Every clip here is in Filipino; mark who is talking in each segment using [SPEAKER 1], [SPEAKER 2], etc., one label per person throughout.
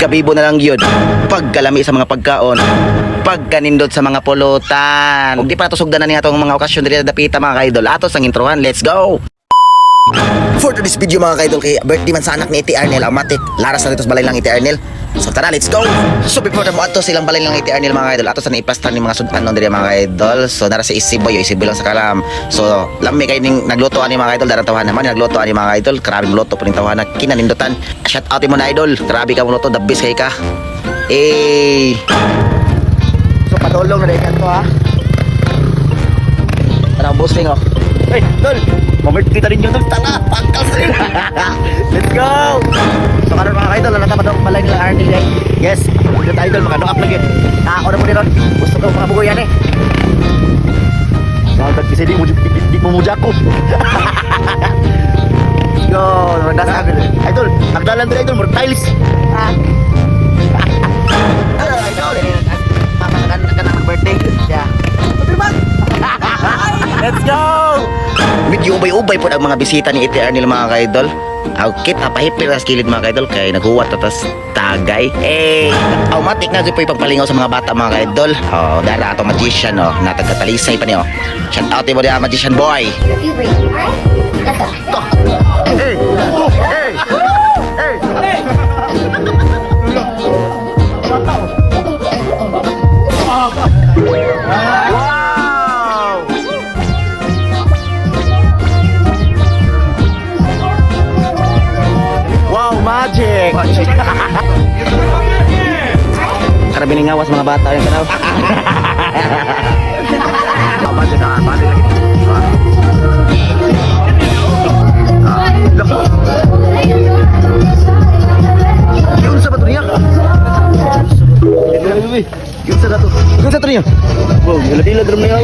[SPEAKER 1] Pagkabibo na lang yun, pagkalami sa mga pagkaon, pagkanindot sa mga pulutan. Ug di pa tusugdan na niya itong mga okasyon diri sa dapita mga kaidol. Atos ang introhan, let's go! For today's video mga kaidol, kay birthday man sa anak ni Iti Arnel, Amatic. Laras na dito sa balay lang Iti Arnel. So tara, let's go! So before na mo ato silang balay lang Iti Arnel mga kaidol, ato sa naiplastan ni mga sudan nun diri mga kaidol. So nara si Isiboy, Isiboy lang sa kalam. So lami kay ning nagluto ani mga kaidol, darang tawahan naman nagluto ani mga kaidol. Grabe luto po ning tawahan, kinanindutan. Shout out mo na idol, grabe ka mo luto, the best kay ka. So padulong na dito to ha. Tara boosting oh. Hey, tol! Mamerti rin yung tol. Tara, pangkal sa rin. Let's go! So, karoon mga kaidol, alam naman balay nila Arnie day. Yes, dito tayo idol, makadokap lagi. Nakaako na mo din ron. Gusto ko makabugoy yan eh. Nakadag kasi di mo mujak ko. Let's go! Nasa idol, nagdalan din idol, more tiles. Idol, mapakagan ka ng birthday. Yeah. Let's go! Medyo ubay-ubay po ang mga bisita ni Iti Arnel mga kaidol. Okay, napahipil na sa kilid mga kaidol kaya naghuwat tatas tagay. Automatic na dito po ipagpalingaw sa mga bata mga kaidol. Dara ato magician natagkatalisay pa niyo. Shout out mo dia magician boy. Hey! Hey! Hey! Magic! Karami ning ngawas mga bata yung kanaw. Magic ka, balik lagi. Yun sa bato niya. Yun sa bato. Yun sa bato niya. Bro, ilat-ilat rin niya.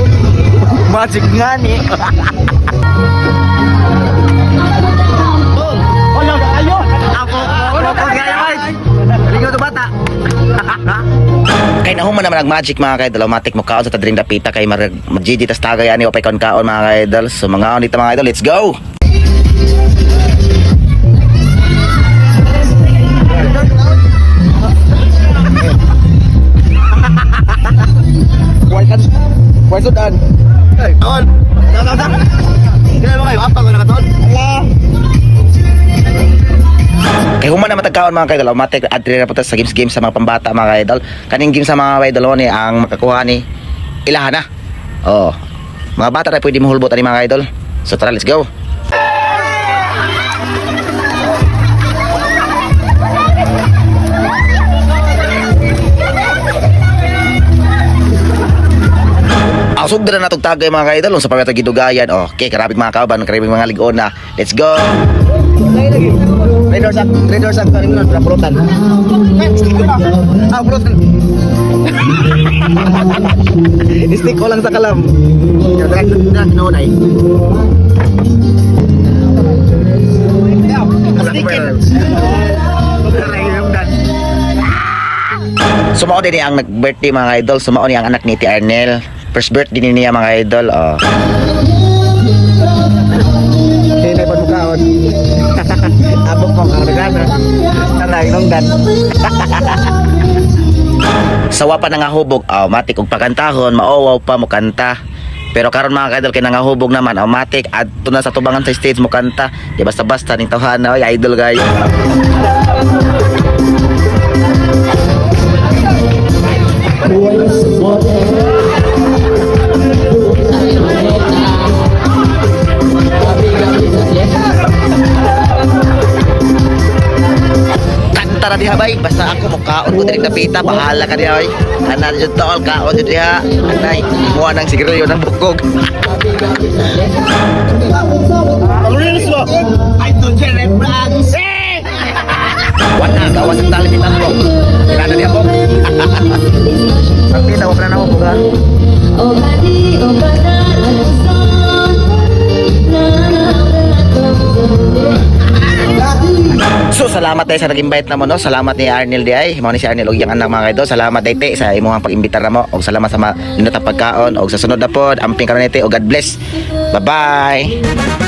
[SPEAKER 1] Magic nga ni. Kay nahuman naman ang magic mga kaidol, automatic mo kaon sa tadring dapita kay mag-GG tas tagay ani o pay kaon mga kaidol. So mga on dito mga kaidol, let's go. Why sudan? Hey, on. Kaya mo kayo apa ko nakaton? Allah. Kaya human naman tagkaon mga kaidol, automatic adre na po sa games sa mga pambata mga kaidol. Kaning game sa mga kaidol ni ang makakuha ni ilahan na. Mga bata na pwede mahulbot ani mga kaidol. So tara, let's go. Asog na natog tagay mga kaidol sa pamata gidugayan. Okay, karabig mga kauban, karabig mga ligon na. Let's go. Lagi. Trader sak tanim na pulutan. Pulutan. Stick ko lang sa kalam. Na kinunay. Sumao din ang nag-birthday mga idol. Sumao ni ang anak ni Iti Arnel. First birthday niya mga idol. Hindi pa mukhaon. Abok mo ang regana. Tanay nungdan. Sawa pa nangahubog, automatic ug pagkantahon, maowaw pa mo kanta. Pero karon mga kaidol kay nangahubog naman, automatic adto na sa tubangan sa stage mo kanta. Di basta-basta ning tawhana, oy idol gayo. Tara diha bay, basta ako mukhaon ko diri napita, bahala ka diha bay. Ana jud tol kaon jud diha. Anay, imuha nang sigarilyo ng bukog. Reels mo. I don't care France. Wala gawas ang tali bitan ko. Kilala niya ko. Ang tita ko na ako buga. Oh badi, oh bada, so salamat tayo sa nag-invite na mo no. Salamat ni Arnel di ay. Mao ni si Arnel og yang anak mga kaidol. Salamat dayte sa imong pag-imbitar na mo og salamat sa nindot pagkaon og sa sunod na pod amping karon nite og God bless. Bye-bye.